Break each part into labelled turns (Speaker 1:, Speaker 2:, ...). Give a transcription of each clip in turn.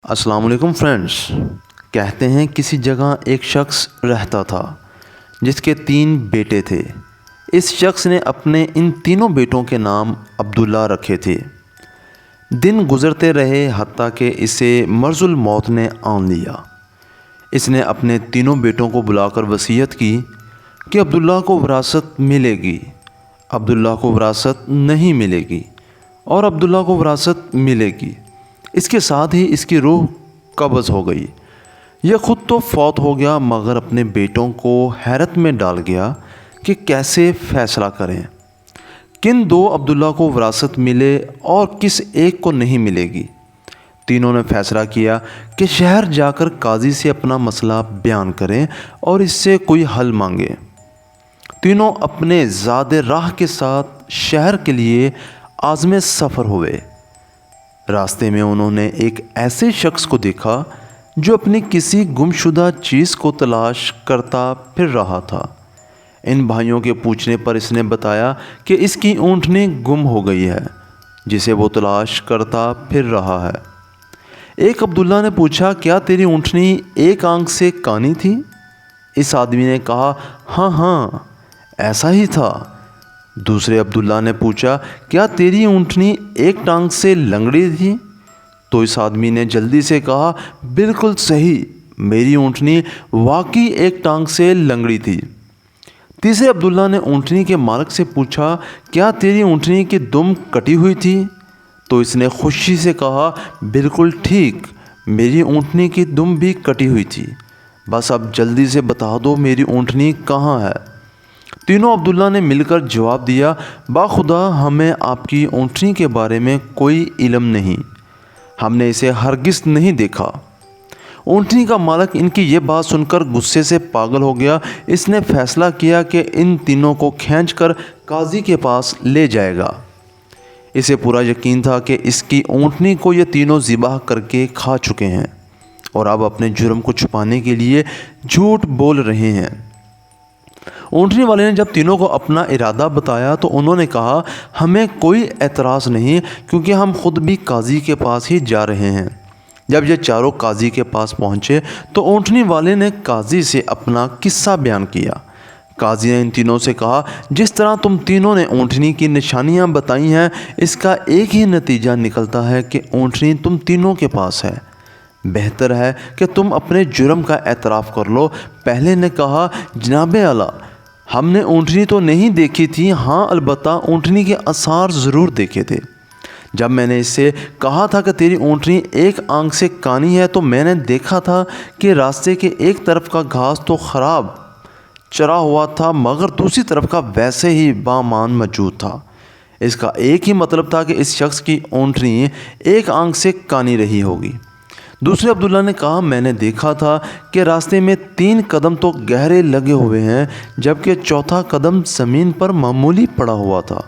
Speaker 1: السلام علیکم فرینڈس۔ کہتے ہیں کسی جگہ ایک شخص رہتا تھا جس کے 3 بیٹے تھے۔ اس شخص نے اپنے ان تینوں بیٹوں کے نام عبداللہ رکھے تھے۔ دن گزرتے رہے حتیٰ کہ اسے مرض الموت نے آن لیا۔ اس نے اپنے تینوں بیٹوں کو بلا کر وصیت کی کہ عبداللہ کو وراثت ملے گی، عبداللہ کو وراثت نہیں ملے گی اور عبداللہ کو وراثت ملے گی۔ اس کے ساتھ ہی اس کی روح قبض ہو گئی۔ یہ خود تو فوت ہو گیا مگر اپنے بیٹوں کو حیرت میں ڈال گیا کہ کیسے فیصلہ کریں، کن 2 عبداللہ کو وراثت ملے اور کس ایک کو نہیں ملے گی۔ تینوں نے فیصلہ کیا کہ شہر جا کر قاضی سے اپنا مسئلہ بیان کریں اور اس سے کوئی حل مانگیں۔ تینوں اپنے زاد راہ کے ساتھ شہر کے لیے عازم سفر ہوئے۔ راستے میں انہوں نے ایک ایسے شخص کو دیکھا جو اپنی کسی گمشدہ چیز کو تلاش کرتا پھر رہا تھا۔ ان بھائیوں کے پوچھنے پر اس نے بتایا کہ اس کی اونٹنی گم ہو گئی ہے جسے وہ تلاش کرتا پھر رہا ہے۔ ایک عبداللہ نے پوچھا، کیا تیری اونٹنی ایک آنکھ سے کانی تھی؟ اس آدمی نے کہا، ہاں ایسا ہی تھا۔ دوسرے عبداللہ نے پوچھا، کیا تیری اونٹنی ایک ٹانگ سے لنگڑی تھی؟ تو اس آدمی نے جلدی سے کہا، بالکل صحیح، میری اونٹنی واقعی ایک ٹانگ سے لنگڑی تھی۔ تیسرے عبداللہ نے اونٹنی کے مالک سے پوچھا، کیا تیری اونٹنی کی دم کٹی ہوئی تھی؟ تو اس نے خوشی سے کہا، بالکل ٹھیک، میری اونٹنی کی دم بھی کٹی ہوئی تھی، بس اب جلدی سے بتا دو میری اونٹنی کہاں ہے۔ تینوں عبداللہ نے مل کر جواب دیا، باخدا ہمیں آپ کی اونٹنی کے بارے میں کوئی علم نہیں، ہم نے اسے ہرگز نہیں دیکھا۔ اونٹنی کا مالک ان کی یہ بات سن کر غصے سے پاگل ہو گیا۔ اس نے فیصلہ کیا کہ ان تینوں کو کھینچ کر قاضی کے پاس لے جائے گا۔ اسے پورا یقین تھا کہ اس کی اونٹنی کو یہ تینوں ذبح کر کے کھا چکے ہیں اور اب اپنے جرم کو چھپانے کے لیے جھوٹ بول رہے ہیں۔ اونٹنی والے نے جب تینوں کو اپنا ارادہ بتایا تو انہوں نے کہا، ہمیں کوئی اعتراض نہیں کیونکہ ہم خود بھی قاضی کے پاس ہی جا رہے ہیں۔ جب یہ چاروں قاضی کے پاس پہنچے تو اونٹنی والے نے قاضی سے اپنا قصہ بیان کیا۔ قاضی نے ان تینوں سے کہا، جس طرح تم تینوں نے اونٹنی کی نشانیاں بتائی ہیں اس کا ایک ہی نتیجہ نکلتا ہے کہ اونٹنی تم تینوں کے پاس ہے۔ بہتر ہے کہ تم اپنے جرم کا اعتراف کر لو۔ پہلے نے کہا، جناب اعلیٰ، ہم نے اونٹنی تو نہیں دیکھی تھی، ہاں البتہ اونٹنی کے آثار ضرور دیکھے تھے۔ جب میں نے اس سے کہا تھا کہ تیری اونٹنی ایک آنکھ سے کانی ہے تو میں نے دیکھا تھا کہ راستے کے ایک طرف کا گھاس تو خراب چرا ہوا تھا مگر دوسری طرف کا ویسے ہی بامان موجود تھا۔ اس کا ایک ہی مطلب تھا کہ اس شخص کی اونٹنی ایک آنکھ سے کانی رہی ہوگی۔ دوسرے عبداللہ نے کہا، میں نے دیکھا تھا کہ راستے میں 3 قدم تو گہرے لگے ہوئے ہیں جبکہ چوتھا قدم زمین پر معمولی پڑا ہوا تھا،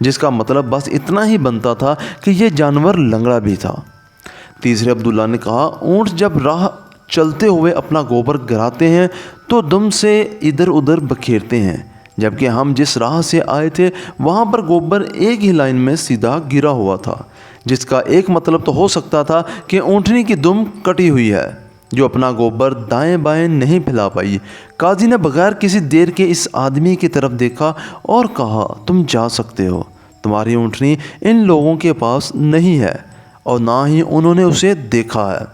Speaker 1: جس کا مطلب بس اتنا ہی بنتا تھا کہ یہ جانور لنگڑا بھی تھا۔ تیسرے عبداللہ نے کہا، اونٹ جب راہ چلتے ہوئے اپنا گوبر گراتے ہیں تو دم سے ادھر ادھر بکھیرتے ہیں، جبکہ ہم جس راہ سے آئے تھے وہاں پر گوبر ایک ہی لائن میں سیدھا گرا ہوا تھا، جس کا ایک مطلب تو ہو سکتا تھا کہ اونٹنی کی دم کٹی ہوئی ہے جو اپنا گوبر دائیں بائیں نہیں پھیلا پائی۔ قاضی نے بغیر کسی دیر کے اس آدمی کی طرف دیکھا اور کہا، تم جا سکتے ہو، تمہاری اونٹنی ان لوگوں کے پاس نہیں ہے اور نہ ہی انہوں نے اسے دیکھا ہے۔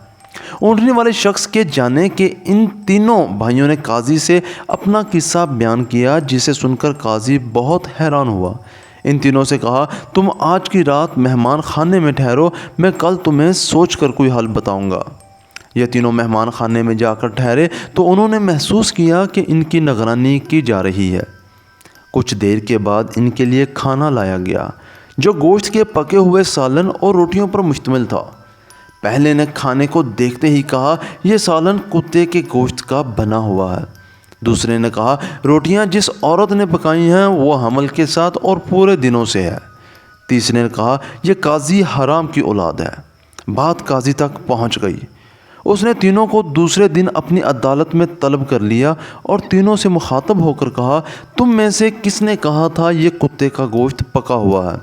Speaker 1: اونٹنی والے شخص کے جانے کے ان تینوں بھائیوں نے قاضی سے اپنا قصہ بیان کیا، جسے سن کر قاضی بہت حیران ہوا۔ ان تینوں سے کہا، تم آج کی رات مہمان خانے میں ٹھہرو، میں کل تمہیں سوچ کر کوئی حل بتاؤں گا۔ یہ تینوں مہمان خانے میں جا کر ٹھہرے تو انہوں نے محسوس کیا کہ ان کی نگرانی کی جا رہی ہے۔ کچھ دیر کے بعد ان کے لیے کھانا لایا گیا جو گوشت کے پکے ہوئے سالن اور روٹیوں پر مشتمل تھا۔ پہلے نے کھانے کو دیکھتے ہی کہا، یہ سالن کتے کے گوشت کا بنا ہوا ہے۔ دوسرے نے کہا، روٹیاں جس عورت نے پکائی ہیں وہ حمل کے ساتھ اور پورے دنوں سے ہے۔ تیسرے نے کہا، یہ قاضی حرام کی اولاد ہے۔ بات قاضی تک پہنچ گئی۔ اس نے تینوں کو دوسرے دن اپنی عدالت میں طلب کر لیا اور تینوں سے مخاطب ہو کر کہا، تم میں سے کس نے کہا تھا یہ کتے کا گوشت پکا ہوا ہے؟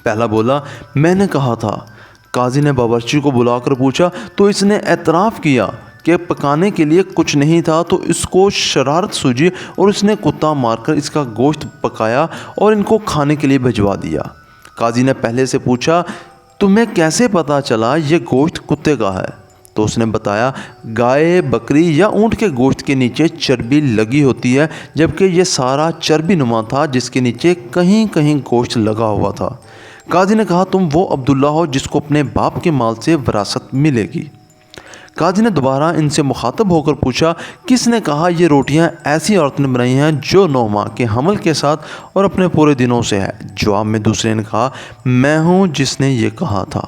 Speaker 1: پہلا بولا، میں نے کہا تھا۔ قاضی نے باورچی کو بلا کر پوچھا تو اس نے اعتراف کیا کہ پکانے کے لیے کچھ نہیں تھا، تو اس کو شرارت سوجی اور اس نے کتا مار کر اس کا گوشت پکایا اور ان کو کھانے کے لیے بھجوا دیا۔ قاضی نے پہلے سے پوچھا تمہیں کیسے پتہ چلا یہ گوشت کتے کا ہے؟ تو اس نے بتایا گائے، بکری یا اونٹ کے گوشت کے نیچے چربی لگی ہوتی ہے، جبکہ یہ سارا چربی نما تھا جس کے نیچے کہیں کہیں گوشت لگا ہوا تھا۔ قاضی نے کہا تم وہ عبداللہ ہو جس کو اپنے باپ کے مال سے وراثت ملے گی۔ قاضی نے دوبارہ ان سے مخاطب ہو کر پوچھا کس نے کہا یہ روٹیاں ایسی عورت نے بنائی ہیں جو 9 ماہ کے حمل کے ساتھ اور اپنے پورے دنوں سے ہے؟ جواب میں دوسرے نے کہا میں ہوں جس نے یہ کہا تھا۔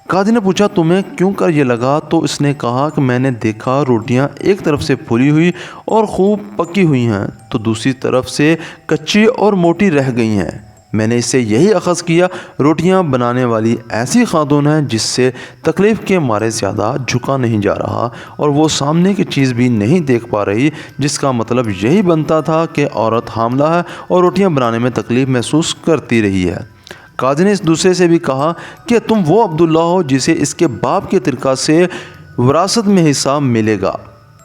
Speaker 1: قاضی نے پوچھا تمہیں کیوں کر یہ لگا؟ تو اس نے کہا کہ میں نے دیکھا روٹیاں ایک طرف سے پھولی ہوئی اور خوب پکی ہوئی ہیں تو دوسری طرف سے کچی اور موٹی رہ گئی ہیں۔ میں نے اس سے یہی اخذ کیا روٹیاں بنانے والی ایسی خاتون ہے جس سے تکلیف کے مارے زیادہ جھکا نہیں جا رہا اور وہ سامنے کی چیز بھی نہیں دیکھ پا رہی، جس کا مطلب یہی بنتا تھا کہ عورت حاملہ ہے اور روٹیاں بنانے میں تکلیف محسوس کرتی رہی ہے۔ قاضی نے اس دوسرے سے بھی کہا کہ تم وہ عبداللہ ہو جسے اس کے باپ کے ترکہ سے وراثت میں حصہ ملے گا۔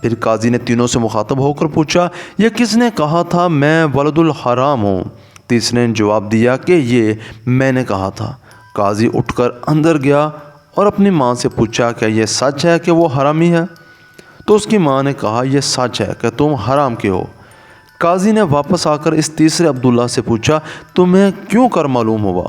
Speaker 1: پھر قاضی نے تینوں سے مخاطب ہو کر پوچھا یہ کس نے کہا تھا میں ولد الحرام ہوں؟ تیسرے نے جواب دیا کہ یہ میں نے کہا تھا۔ قاضی اٹھ کر اندر گیا اور اپنی ماں سے پوچھا کیا یہ سچ ہے کہ وہ حرامی ہے؟ تو اس کی ماں نے کہا یہ سچ ہے کہ تم حرام کے ہو۔ قاضی نے واپس آ کر اس تیسرے عبداللہ سے پوچھا تمہیں کیوں کر معلوم ہوا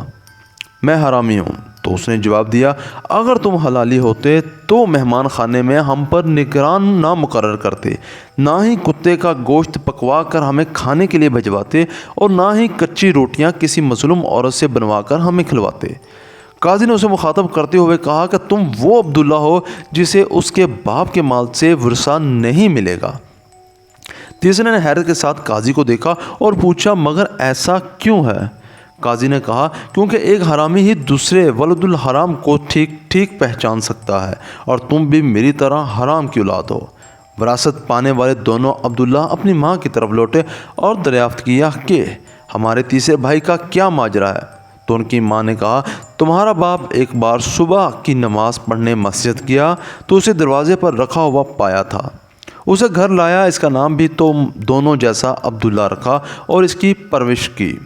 Speaker 1: میں حرامی ہوں؟ تو اس نے جواب دیا اگر تم حلالی ہوتے تو مہمان خانے میں ہم پر نگران نہ مقرر کرتے، نہ ہی کتے کا گوشت پکوا کر ہمیں کھانے کے لیے بھجواتے اور نہ ہی کچی روٹیاں کسی مظلوم عورت سے بنوا کر ہمیں کھلواتے۔ قاضی نے اسے مخاطب کرتے ہوئے کہا کہ تم وہ عبداللہ ہو جسے اس کے باپ کے مال سے ورثہ نہیں ملے گا۔ تیسرے نے حیرت کے ساتھ قاضی کو دیکھا اور پوچھا مگر ایسا کیوں ہے؟ قاضی نے کہا کیونکہ ایک حرامی ہی دوسرے ولد الحرام کو ٹھیک ٹھیک پہچان سکتا ہے اور تم بھی میری طرح حرام کی اولاد ہو۔ وراثت پانے والے دونوں عبداللہ اپنی ماں کی طرف لوٹے اور دریافت کیا کہ ہمارے تیسرے بھائی کا کیا ماجرا ہے؟ تو ان کی ماں نے کہا تمہارا باپ ایک بار صبح کی نماز پڑھنے مسجد گیا تو اسے دروازے پر رکھا ہوا پایا تھا، اسے گھر لایا، اس کا نام بھی تو دونوں جیسا عبداللہ رکھا اور اس کی پرورش کی۔